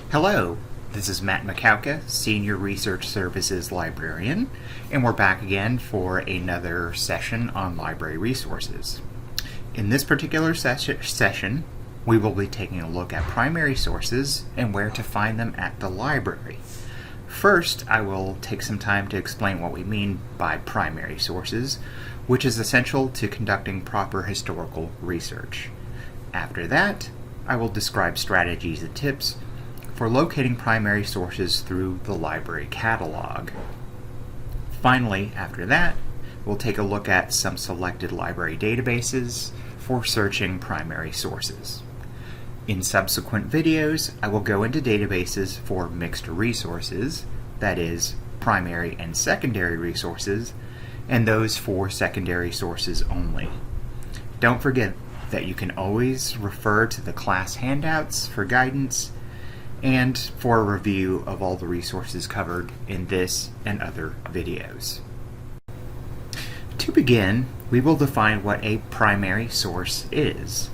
Hello, this is Matt Makowka, Senior Research Services Librarian, and we're back again for another session on library resources. In this particular session, we will be taking a look at primary sources and where to find them at the library. First, I will take some time to explain what we mean by primary sources, which is essential to conducting proper historical research. After that, I will describe strategies and tips for locating primary sources through the library catalog. Finally, after that, we'll take a look at some selected library databases for searching primary sources. In subsequent videos, I will go into databases for mixed resources, that is, primary and secondary resources, and those for secondary sources only. Don't forget that you can always refer to the class handouts for guidance and for a review of all the resources covered in this and other videos. To begin, we will define what a primary source is.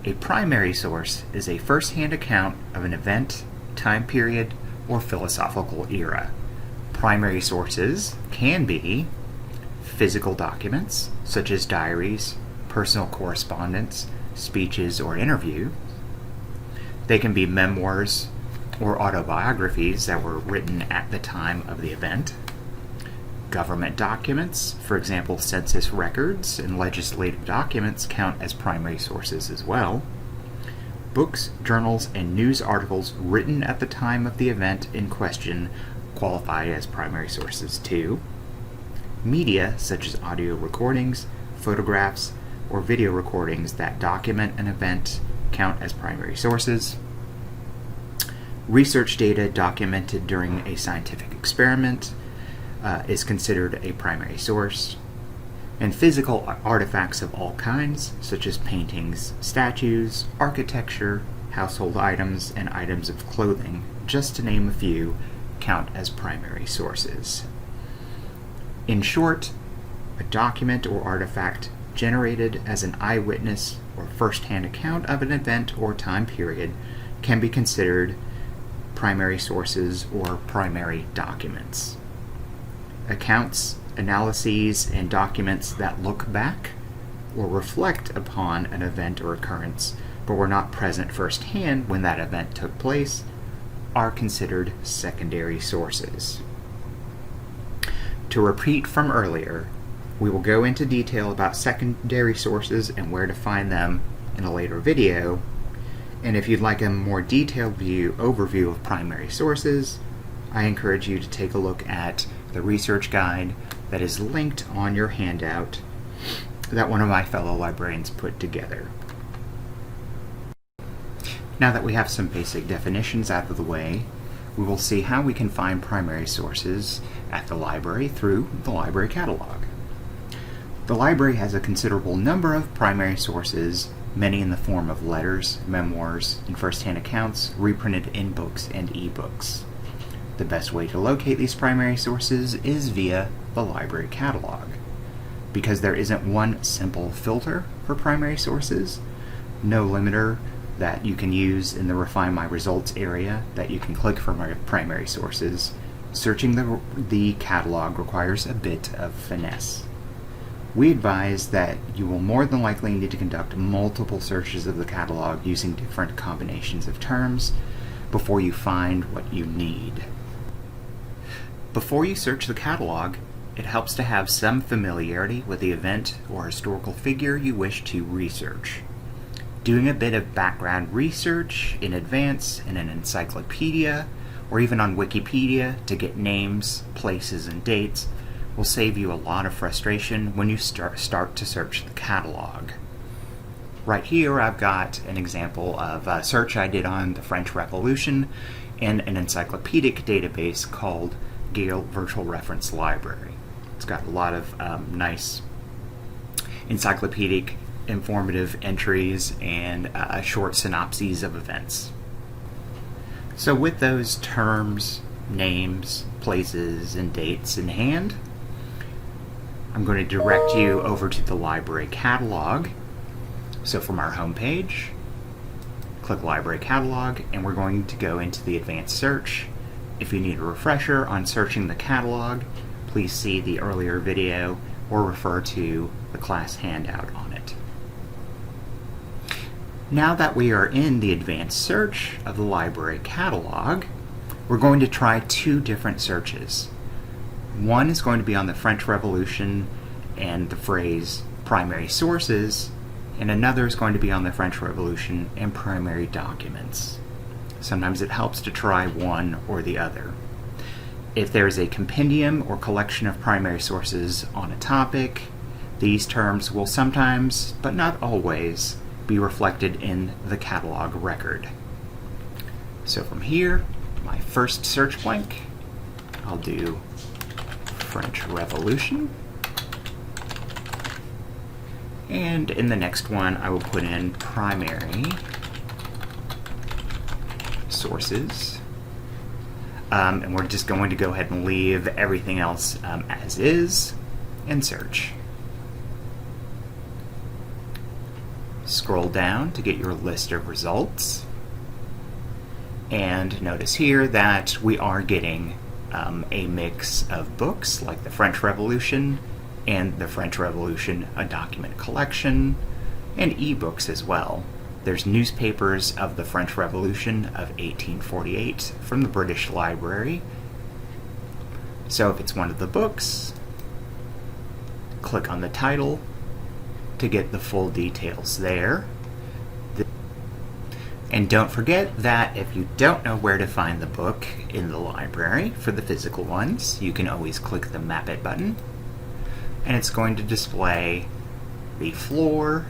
A primary source is a first-hand account of an event, time period, or philosophical era. Primary sources can be physical documents, such as diaries, personal correspondence, speeches, or interview. They can be memoirs or autobiographies that were written at the time of the event. Government documents, for example, census records and legislative documents, count as primary sources as well. Books, journals, and news articles written at the time of the event in question qualify as primary sources too. Media, such as audio recordings, photographs, or video recordings that document an event, count as primary sources. Research data documented during a scientific experiment is considered a primary source. And physical artifacts of all kinds, such as paintings, statues, architecture, household items, and items of clothing, just to name a few, count as primary sources. In short, a document or artifact generated as an eyewitness or first-hand account of an event or time period can be considered primary sources or primary documents. Accounts, analyses, and documents that look back or reflect upon an event or occurrence but were not present firsthand when that event took place are considered secondary sources. To repeat from earlier, we will go into detail about secondary sources and where to find them in a later video. And if you'd like a more detailed overview of primary sources, I encourage you to take a look at the research guide that is linked on your handout that one of my fellow librarians put together. Now that we have some basic definitions out of the way, we will see how we can find primary sources at the library through the library catalog. The library has a considerable number of primary sources, many in the form of letters, memoirs, and first-hand accounts reprinted in books and e-books. The best way to locate these primary sources is via the library catalog. Because there isn't one simple filter for primary sources, no limiter that you can use in the Refine My Results area that you can click for primary sources, searching the catalog requires a bit of finesse. We advise that you will more than likely need to conduct multiple searches of the catalog using different combinations of terms before you find what you need. Before you search the catalog, it helps to have some familiarity with the event or historical figure you wish to research. Doing a bit of background research in advance in an encyclopedia or even on Wikipedia to get names, places, and dates will save you a lot of frustration when you start to search the catalog. Right here I've got an example of a search I did on the French Revolution in an encyclopedic database called Gale Virtual Reference Library. It's got a lot of nice encyclopedic informative entries and short synopses of events. So with those terms, names, places, and dates in hand, I'm going to direct you over to the library catalog. So from our home page, click click Library Catalog, and we're going to go into the Advanced Search. If you need a refresher on searching the catalog, please see the earlier video or refer to the class handout on it. Now that we are in the Advanced Search of the Library Catalog, we're going to try two different searches. One is going to be on the French Revolution and the phrase primary sources, and another is going to be on the French Revolution and primary documents. Sometimes it helps to try one or the other. If there is a compendium or collection of primary sources on a topic, these terms will sometimes, but not always, be reflected in the catalog record. So from here, my first search blank, I'll do French Revolution. And in the next one, I will put in primary sources. And we're just going to go ahead and leave everything else as is and search. Scroll down to get your list of results. And notice here that we are getting a mix of books like the French Revolution and the French Revolution, a document collection, and ebooks as well. There's newspapers of the French Revolution of 1848 from the British Library. So if it's one of the books, click on the title to get the full details there. And don't forget that if you don't know where to find the book in the library for the physical ones, you can always click the Map It button, and it's going to display the floor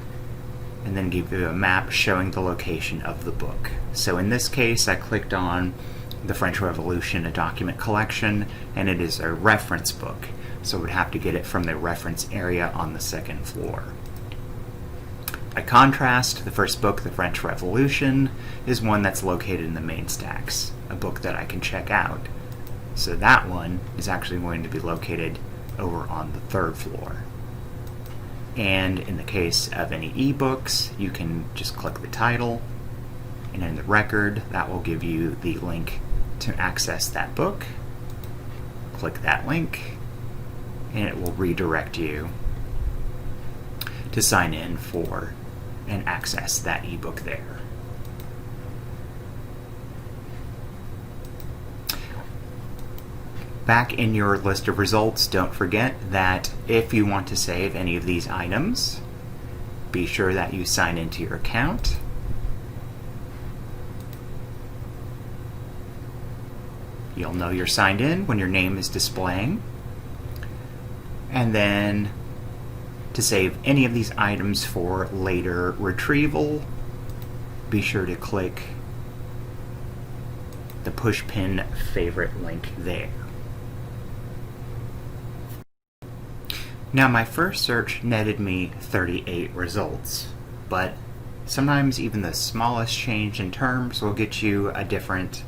and then give you a map showing the location of the book. So in this case, I clicked on the French Revolution, a document collection, and it is a reference book, so we'd have to get it from the reference area on the second floor. By contrast, the first book, The French Revolution, is one that's located in the main stacks, a book that I can check out. So that one is actually going to be located over on the third floor. And in the case of any ebooks, you can just click the title, and in the record, that will give you the link to access that book. Click that link, and it will redirect you to sign in for and access that ebook there. Back in your list of results, don't forget that if you want to save any of these items, be sure that you sign into your account. You'll know you're signed in when your name is displaying. And then to save any of these items for later retrieval, be sure to click the pushpin favorite link there. Now my first search netted me 38 results, but sometimes even the smallest change in terms will get you a different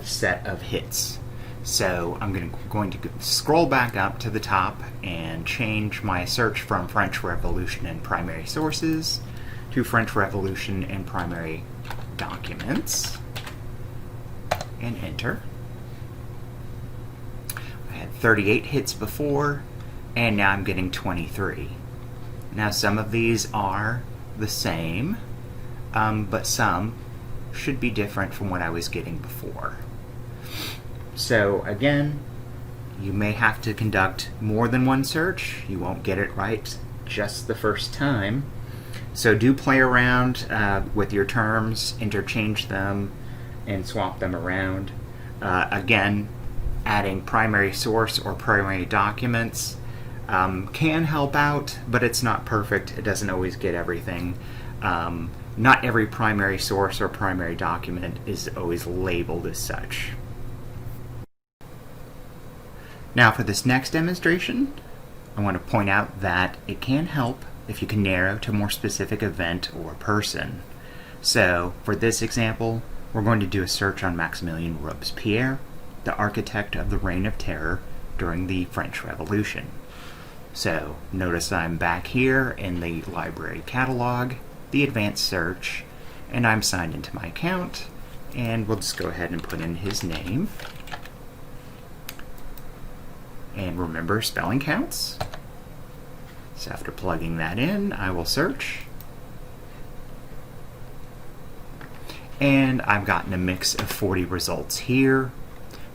set of hits. So I'm going to scroll back up to the top and change my search from French Revolution and primary sources to French Revolution and primary documents, and enter. I had 38 hits before, and now I'm getting 23. Now some of these are the same, but some should be different from what I was getting before. So again, you may have to conduct more than one search. You won't get it right just the first time. So do play around with your terms, interchange them, and swap them around. Again, adding primary source or primary documents can help out, but it's not perfect. It doesn't always get everything. Not every primary source or primary document is always labeled as such. Now for this next demonstration, I want to point out that it can help if you can narrow to a more specific event or person. So for this example, we're going to do a search on Maximilien Robespierre, the architect of the Reign of Terror during the French Revolution. So notice I'm back here in the library catalog, the advanced search, and I'm signed into my account, and we'll just go ahead and put in his name. And remember, spelling counts. So after plugging that in, I will search. And I've gotten a mix of 40 results here.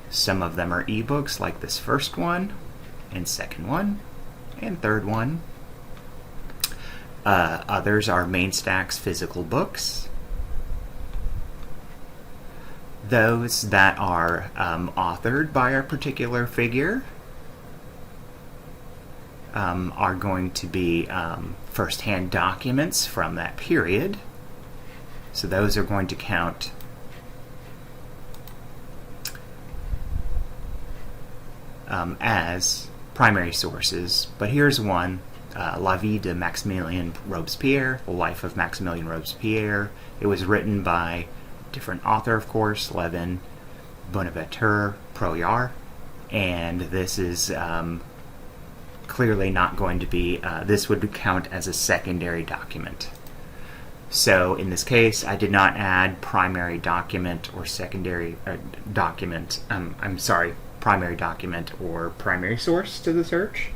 Some of them are ebooks, like this first one, and second one, and third one. Others are MainStack's physical books. Those that are authored by a particular figure are going to be first-hand documents from that period. So those are going to count as primary sources. But here's one, La Vie de Maximilien Robespierre, The Life of Maximilien Robespierre. It was written by a different author, of course, Levin Bonaventure Proyar, and this is clearly not going to be, this would count as a secondary document. So in this case, I did not add primary document or secondary document, primary document or primary source to the search,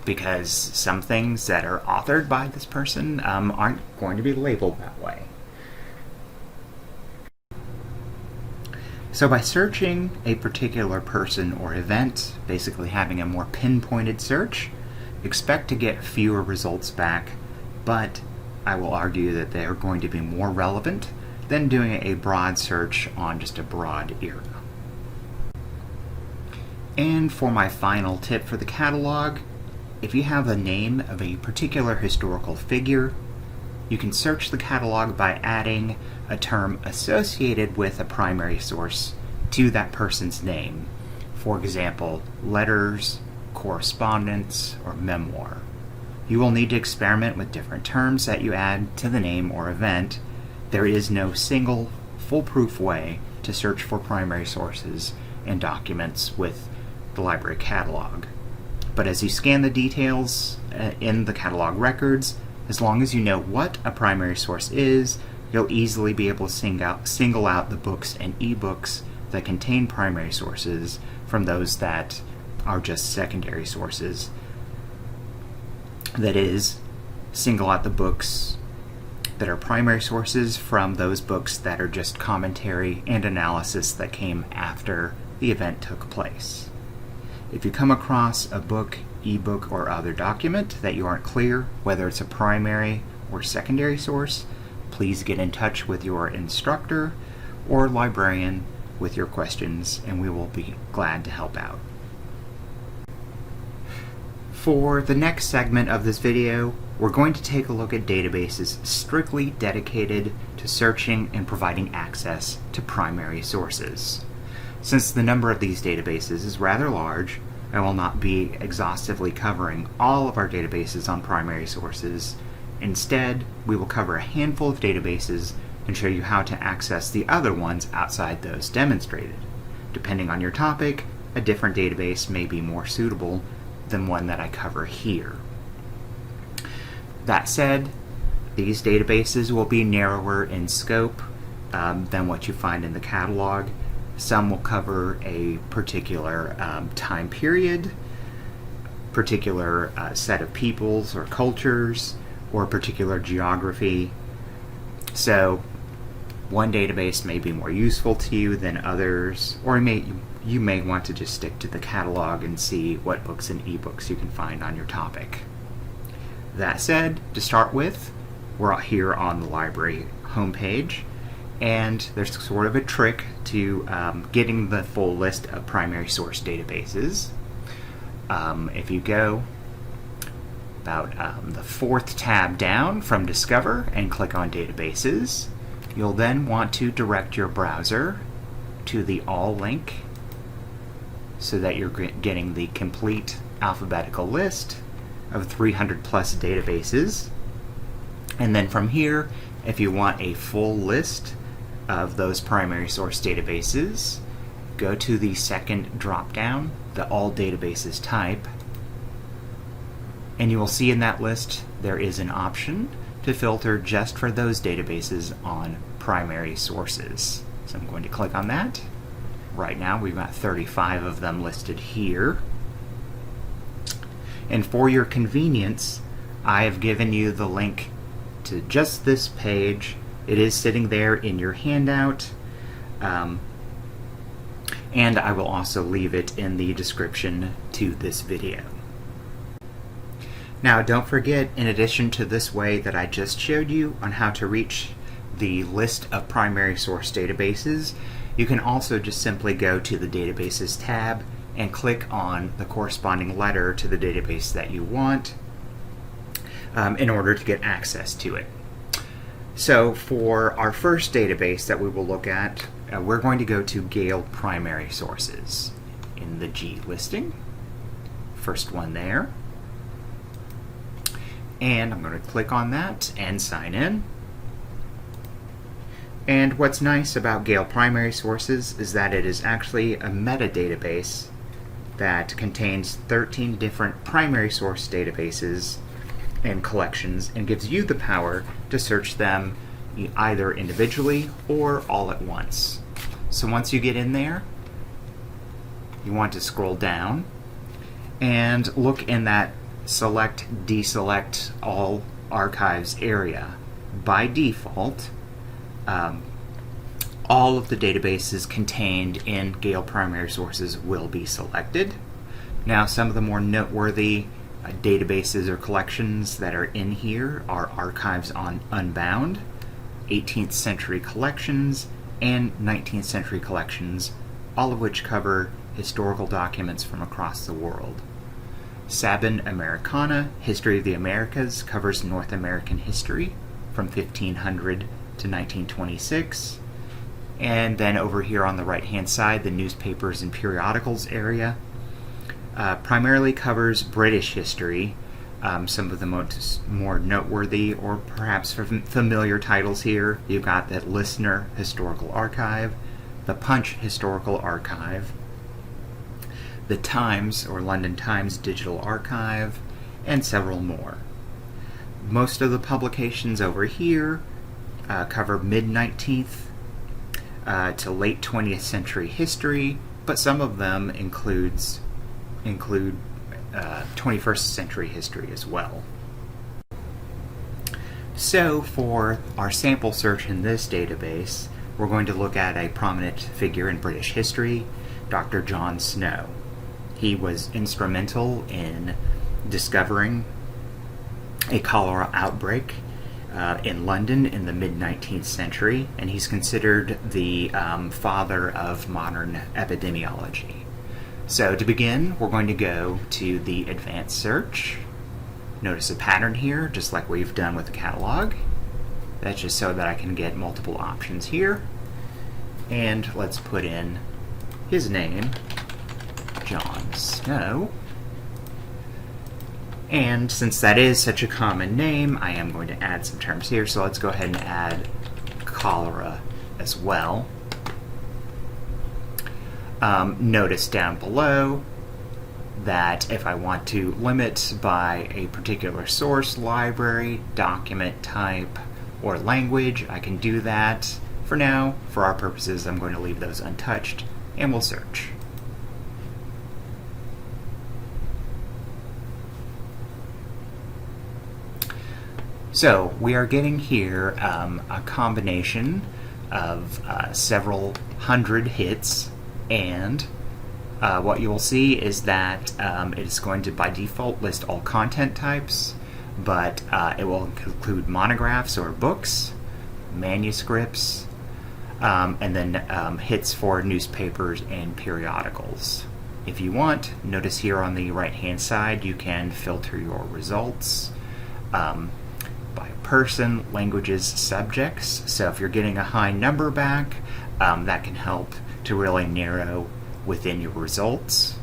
because some things that are authored by this person aren't going to be labeled that way. So by searching a particular person or event, basically having a more pinpointed search, expect to get fewer results back, but I will argue that they are going to be more relevant than doing a broad search on just a broad era. And for my final tip for the catalog, if you have the name of a particular historical figure, you can search the catalog by adding a term associated with a primary source to that person's name. For example, letters, correspondence, or memoir. You will need to experiment with different terms that you add to the name or event. There is no single foolproof way to search for primary sources and documents with the library catalog. But as you scan the details in the catalog records, as long as you know what a primary source is, you'll easily be able to single out the books and ebooks that contain primary sources from those that are just secondary sources. That is, single out the books that are primary sources from those books that are just commentary and analysis that came after the event took place. If you come across a book, ebook, or other document that you aren't clear whether it's a primary or secondary source, please get in touch with your instructor or librarian with your questions, and we will be glad to help out. For the next segment of this video, we're going to take a look at databases strictly dedicated to searching and providing access to primary sources. Since the number of these databases is rather large, I will not be exhaustively covering all of our databases on primary sources. Instead, we will cover a handful of databases and show you how to access the other ones outside those demonstrated. Depending on your topic, a different database may be more suitable than one that I cover here. That said, these databases will be narrower in scope than what you find in the catalog. Some will cover a particular time period, particular set of peoples or cultures, or particular geography. So one database may be more useful to you than others, or you may want to just stick to the catalog and see what books and ebooks you can find on your topic. That said, to start with, we're here on the library homepage, and there's sort of a trick to getting the full list of primary source databases. If you go about the fourth tab down from Discover and click on Databases, you'll then want to direct your browser to the All link so that you're getting the complete alphabetical list of 300 plus databases. And then from here, if you want a full list of those primary source databases, go to the second drop down, the All Databases type, and you will see in that list there is an option to filter just for those databases on primary sources. So I'm going to click on that. Right now we've got 35 of them listed here. And for your convenience, I have given you the link to just this page. It is sitting there in your handout. And I will also leave it in the description to this video. Now, don't forget, in addition to this way that I just showed you on how to reach the list of primary source databases, you can also just simply go to the Databases tab and click on the corresponding letter to the database that you want in order to get access to it. So for our first database that we will look at, we're going to go to Gale Primary Sources in the G listing. First one there. And I'm going to click on that and sign in. And what's nice about Gale Primary Sources is that it is actually a metadatabase that contains 13 different primary source databases and collections and gives you the power to search them either individually or all at once. So once you get in there, you want to scroll down and look in that select, deselect all archives area. By default, all of the databases contained in Gale Primary Sources will be selected. Now, some of the more noteworthy databases or collections that are in here are archives on Unbound, 18th century collections, and 19th century collections, all of which cover historical documents from across the world. Sabin Americana, History of the Americas, covers North American history from 1500 to 1926. And then over here on the right-hand side, the newspapers and periodicals area primarily covers British history. Some of the more noteworthy or perhaps familiar titles here, you've got the Listener Historical Archive, the Punch Historical Archive, the Times or London Times Digital Archive, and several more. Most of the publications over here cover mid-19th to late 20th century history, but some of them include 21st century history as well. So for our sample search in this database, we're going to look at a prominent figure in British history, Dr. John Snow. He was instrumental in discovering a cholera outbreak in London in the mid-19th century, and he's considered the father of modern epidemiology. So to begin, we're going to go to the advanced search. Notice a pattern here, just like we've done with the catalog. That's just so that I can get multiple options here. And let's put in his name, John Snow. And since that is such a common name, I am going to add some terms here. So let's go ahead and add cholera as well. Notice down below that if I want to limit by a particular source, library, document type, or language, I can do that. For now, for our purposes, I'm going to leave those untouched, and we'll search. So we are getting here a combination of several hundred hits, and what you will see is that it is going to by default list all content types, but it will include monographs or books, manuscripts, and then hits for newspapers and periodicals. If you want, notice here on the right hand side you can filter your results by person, languages, subjects. So if you're getting a high number back, that can help to really narrow within your results.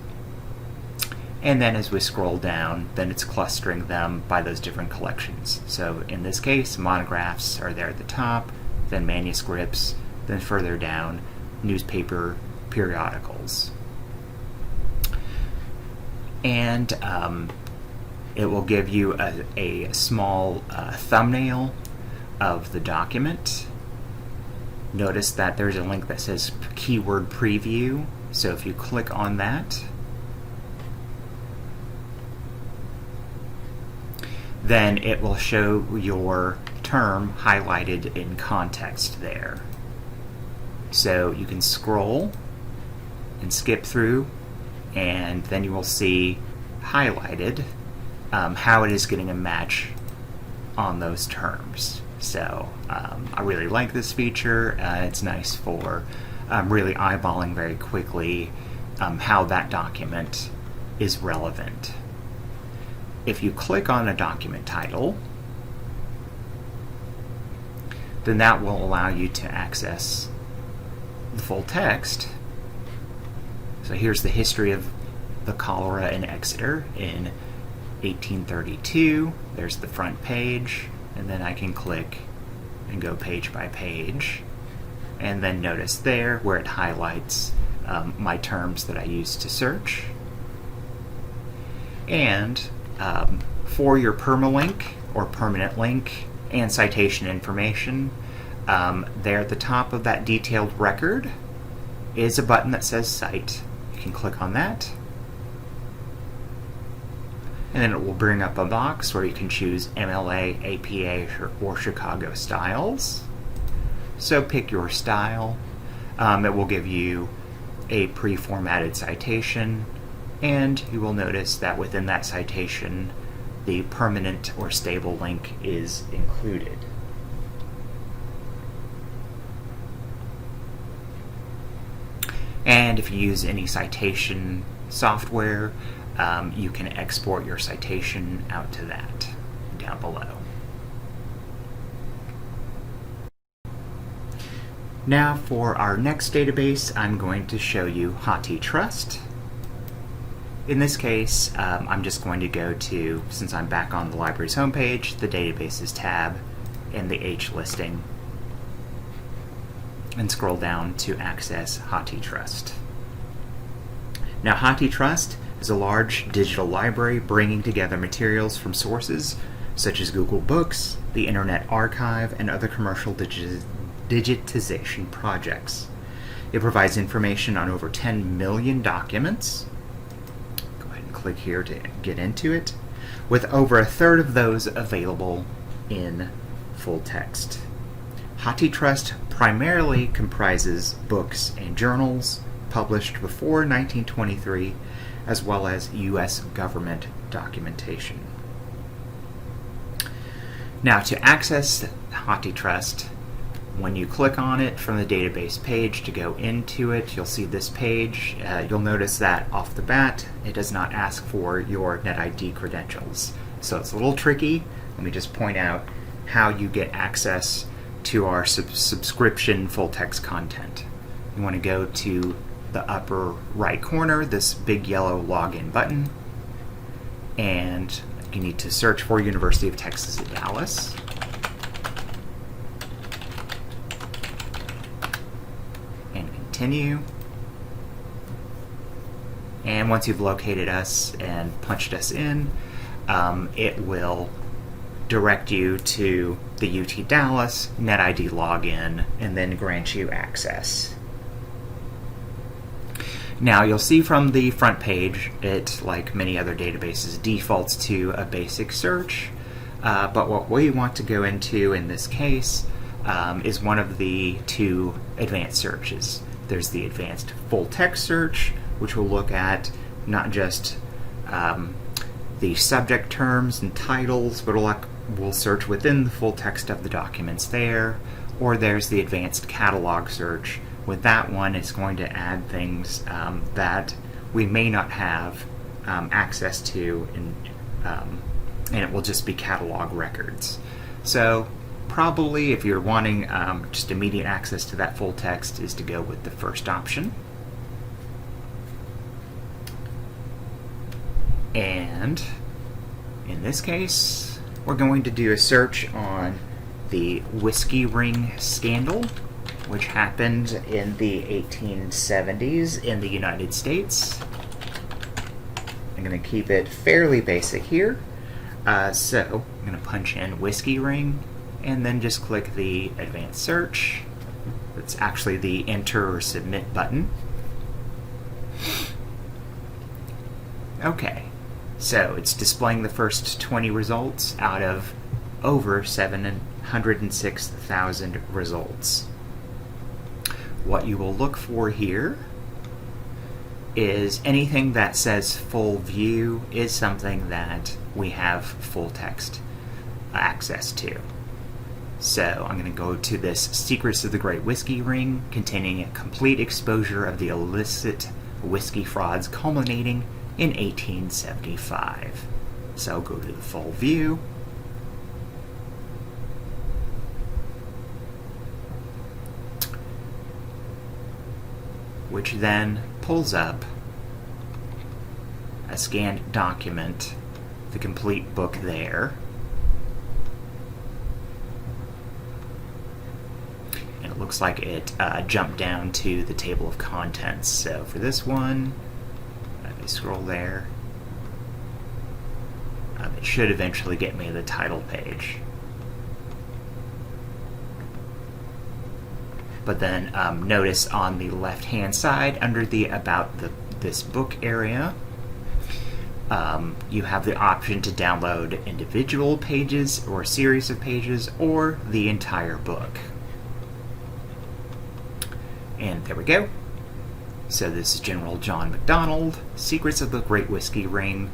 And then as we scroll down, then it's clustering them by those different collections. So in this case, monographs are there at the top, then manuscripts, then further down, newspaper periodicals. And it will give you a small thumbnail of the document. Notice that there's a link that says keyword preview, so if you click on that, then it will show your term highlighted in context there. So you can scroll and skip through, and then you will see highlighted how it is getting a match on those terms. So I really like this feature. It's nice for really eyeballing very quickly how that document is relevant. If you click on a document title, then that will allow you to access the full text. So here's the history of the cholera in Exeter in 1832. There's the front page, and then I can click and go page by page, and then notice there where it highlights my terms that I used to search. And for your permalink or permanent link and citation information, there at the top of that detailed record is a button that says Cite. You can click on that, and then it will bring up a box where you can choose MLA, APA, or Chicago styles. So pick your style. It will give you a pre-formatted citation, and you will notice that within that citation the permanent or stable link is included. And if you use any citation software, you can export your citation out to that down below. Now for our next database, I'm going to show you HathiTrust. In this case, I'm just going to go to, since I'm back on the library's homepage, the Databases tab and the H listing, and scroll down to access HathiTrust. Now, HathiTrust is a large digital library bringing together materials from sources such as Google Books, the Internet Archive, and other commercial digitization projects. It provides information on over 10 million documents. Go ahead and click here to get into it, with over a third of those available in full text. HathiTrust primarily comprises books and journals published before 1923, as well as U.S. government documentation. Now, to access HathiTrust, when you click on it from the database page to go into it, you'll see this page. You'll notice that off the bat, it does not ask for your NetID credentials. So it's a little tricky. Let me just point out how you get access to our subscription full text content. You want to go to the upper right corner, this big yellow login button, and you need to search for University of Texas at Dallas. And continue. And once you've located us and punched us in, it will direct you to the UT Dallas NetID login and then grant you access. Now, you'll see from the front page, it, like many other databases, defaults to a basic search, but what we want to go into in this case is one of the two advanced searches. There's the advanced full text search, which will look at not just the subject terms and titles, but we'll search within the full text of the documents there, or there's the advanced catalog search. With that one, it's going to add things that we may not have access to, and it will just be catalog records. So probably if you're wanting just immediate access to that full text, is to go with the first option. And in this case, we're going to do a search on the whiskey ring scandal, which happened in the 1870s in the United States. I'm going to keep it fairly basic here. So I'm going to punch in whiskey ring and then just click the advanced search. It's actually the enter or submit button. Okay, so it's displaying the first 20 results out of over 706,000 results. What you will look for here is anything that says full view is something that we have full text access to. So I'm going to go to this Secrets of the Great Whiskey Ring, containing a complete exposure of the illicit whiskey frauds culminating in 1875. So I'll go to the full view. Which then pulls up a scanned document, the complete book there. And it looks like it jumped down to the table of contents. So for this one, let me scroll there. It should eventually get me to the title page. But then notice on the left-hand side, under the About this Book area, you have the option to download individual pages or a series of pages or the entire book. And there we go. So this is General John MacDonald, Secrets of the Great Whiskey Ring,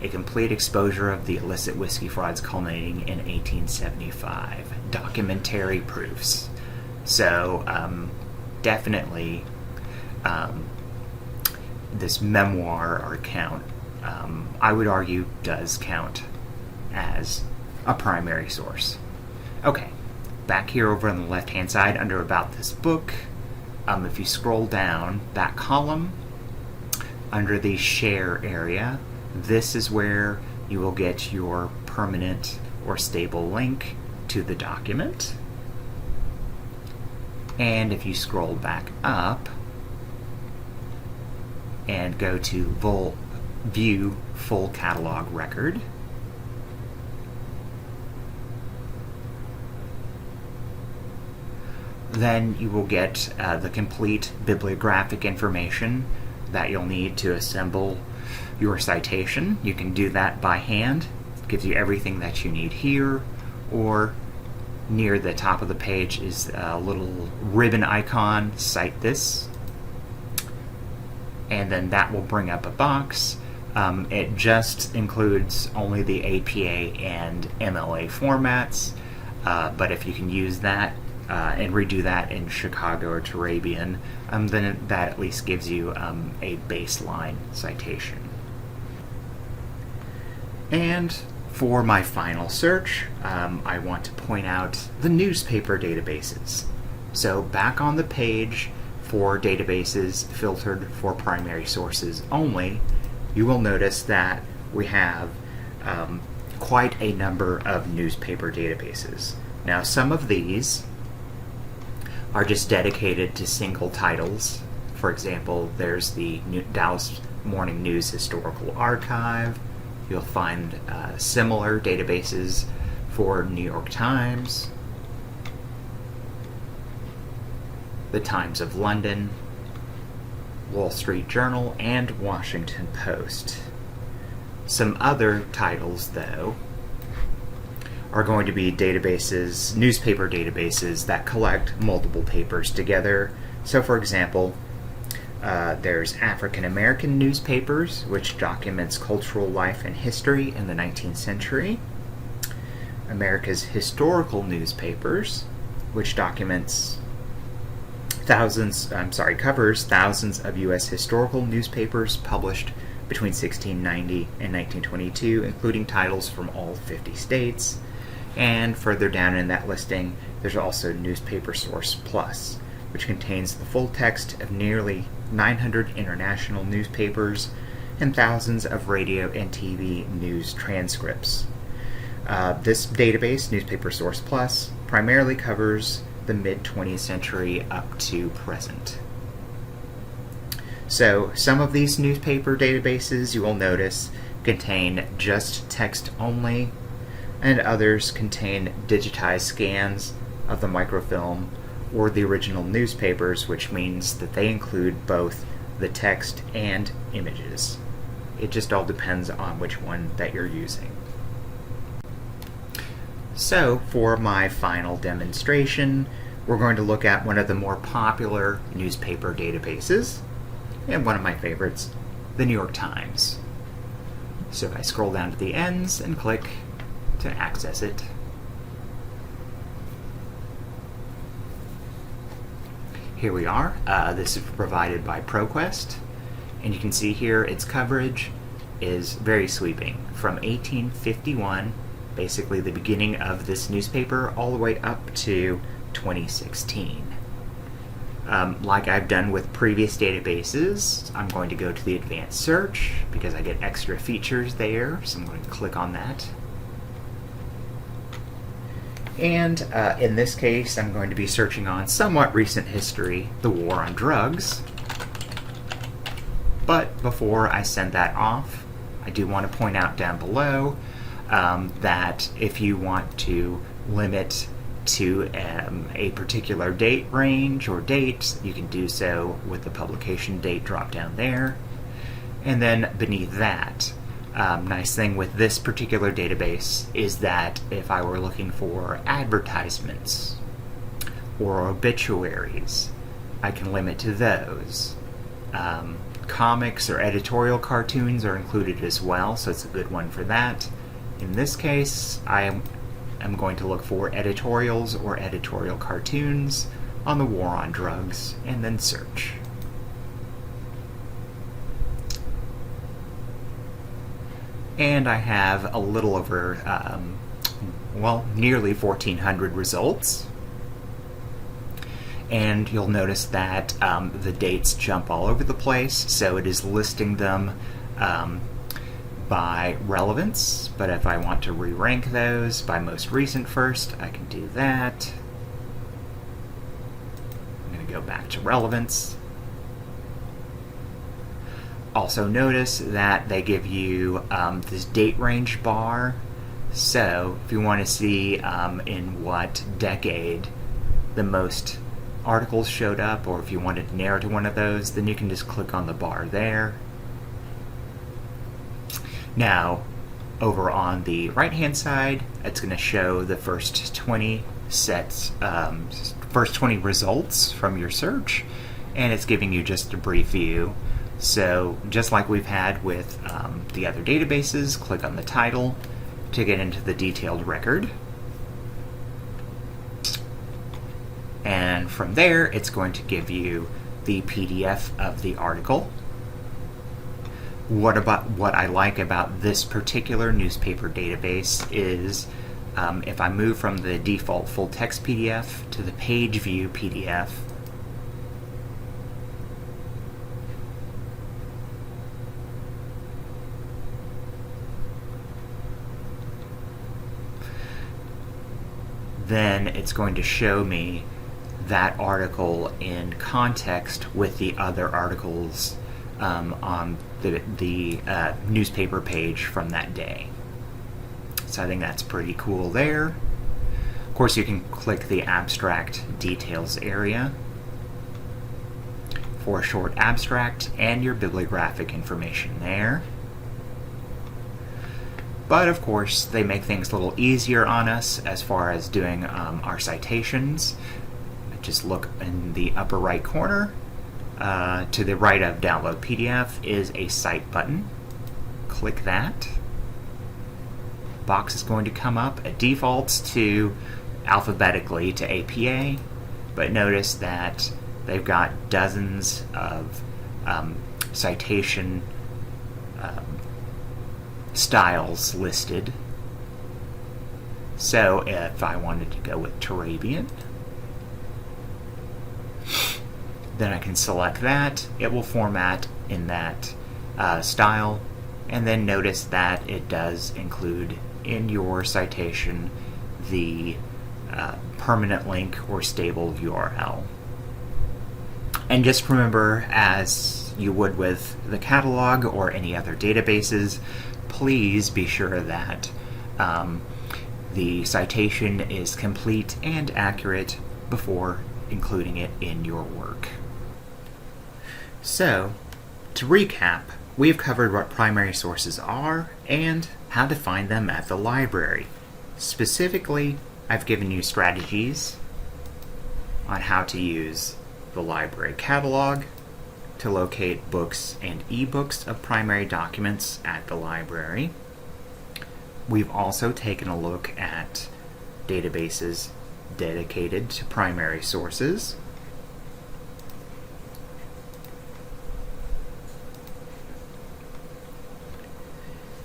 a complete exposure of the illicit whiskey frauds culminating in 1875. Documentary proofs. So definitely this memoir or account, I would argue, does count as a primary source. Okay, back here over on the left-hand side under About This Book, if you scroll down that column, under the Share area, this is where you will get your permanent or stable link to the document. And if you scroll back up and go to View Full Catalog Record, then you will get the complete bibliographic information that you'll need to assemble your citation. You can do that by hand. It gives you everything that you need here, or near the top of the page is a little ribbon icon, Cite This, and then that will bring up a box. It just includes only the APA and MLA formats, but if you can use that and redo that in Chicago or Turabian, then that at least gives you a baseline citation. And for my final search, I want to point out the newspaper databases. So back on the page for databases filtered for primary sources only, you will notice that we have quite a number of newspaper databases. Now, some of these are just dedicated to single titles. For example, there's the Dallas Morning News Historical Archive. You'll find similar databases for New York Times, the Times of London, Wall Street Journal, and Washington Post. Some other titles, though, are going to be databases, newspaper databases that collect multiple papers together. So, for example, there's African American newspapers, which documents cultural life and history in the 19th century. America's Historical Newspapers, which covers thousands of U.S. historical newspapers published between 1690 and 1922, including titles from all 50 states. And further down in that listing, there's also Newspaper Source Plus, which contains the full text of nearly 900 international newspapers and thousands of radio and TV news transcripts. This database, Newspaper Source Plus, primarily covers the mid-20th century up to present. So some of these newspaper databases, you will notice, contain just text only, and others contain digitized scans of the microfilm or the original newspapers, which means that they include both the text and images. It just all depends on which one that you're using. So, for my final demonstration, we're going to look at one of the more popular newspaper databases, and one of my favorites, the New York Times. So if I scroll down to the ends and click to access it, here we are. This is provided by ProQuest, and you can see here its coverage is very sweeping, from 1851, basically the beginning of this newspaper, all the way up to 2016. Like I've done with previous databases, I'm going to go to the advanced search because I get extra features there, so I'm going to click on that. And in this case, I'm going to be searching on somewhat recent history, the war on drugs. But before I send that off, I do want to point out down below that if you want to limit to a particular date range or date, you can do so with the publication date drop down there. And then beneath that, nice thing with this particular database is that if I were looking for advertisements or obituaries, I can limit to those. Comics or editorial cartoons are included as well, so it's a good one for that. In this case, I'm going to look for editorials or editorial cartoons on the war on drugs, and then search. And I have a little over, nearly 1,400 results. And you'll notice that the dates jump all over the place, so it is listing them by relevance, but if I want to re-rank those by most recent first, I can do that. I'm going to go back to relevance. Also notice that they give you this date range bar, so if you want to see in what decade the most articles showed up, or if you wanted to narrow to one of those, then you can just click on the bar there. Now, over on the right-hand side, it's going to show the first 20 first 20 results from your search, and it's giving you just a brief view. So, just like we've had with the other databases, click on the title to get into the detailed record. And from there, it's going to give you the PDF of the article. What I like about this particular newspaper database is if I move from the default full text PDF to the page view PDF, then it's going to show me that article in context with the other articles on the newspaper page from that day. So I think that's pretty cool there. Of course, you can click the abstract details area for a short abstract and your bibliographic information there. But of course, they make things a little easier on us as far as doing our citations. Just look in the upper right corner. To the right of Download PDF is a Cite button. Click that. Box is going to come up. It defaults to alphabetically to APA, but notice that they've got dozens of citation styles listed. So if I wanted to go with Turabian, then I can select that. It will format in that style, and then notice that it does include in your citation the permanent link or stable URL. And just remember, as you would with the catalog or any other databases, please be sure that the citation is complete and accurate before including it in your work. So, to recap, we've covered what primary sources are and how to find them at the library. Specifically, I've given you strategies on how to use the library catalog to locate books and ebooks of primary documents at the library. We've also taken a look at databases dedicated to primary sources.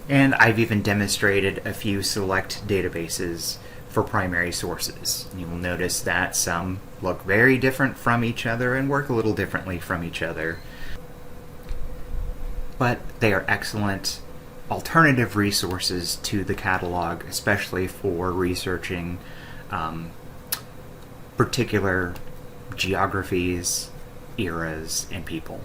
And I've even demonstrated a few select databases for primary sources. You will notice that some look very different from each other and work a little differently from each other. But they are excellent alternative resources to the catalog, especially for researching particular geographies, eras, and people.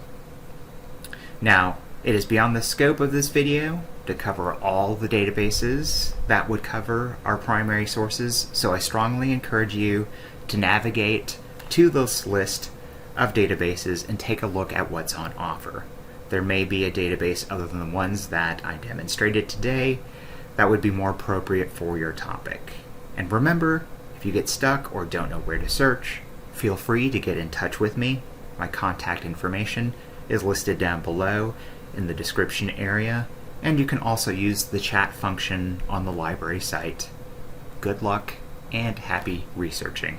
Now, it is beyond the scope of this video to cover all the databases that would cover our primary sources, so I strongly encourage you to navigate to this list of databases and take a look at what's on offer. There may be a database other than the ones that I demonstrated today that would be more appropriate for your topic. And remember, if you get stuck or don't know where to search, feel free to get in touch with me. My contact information is listed down below in the description area, and you can also use the chat function on the library site. Good luck and happy researching.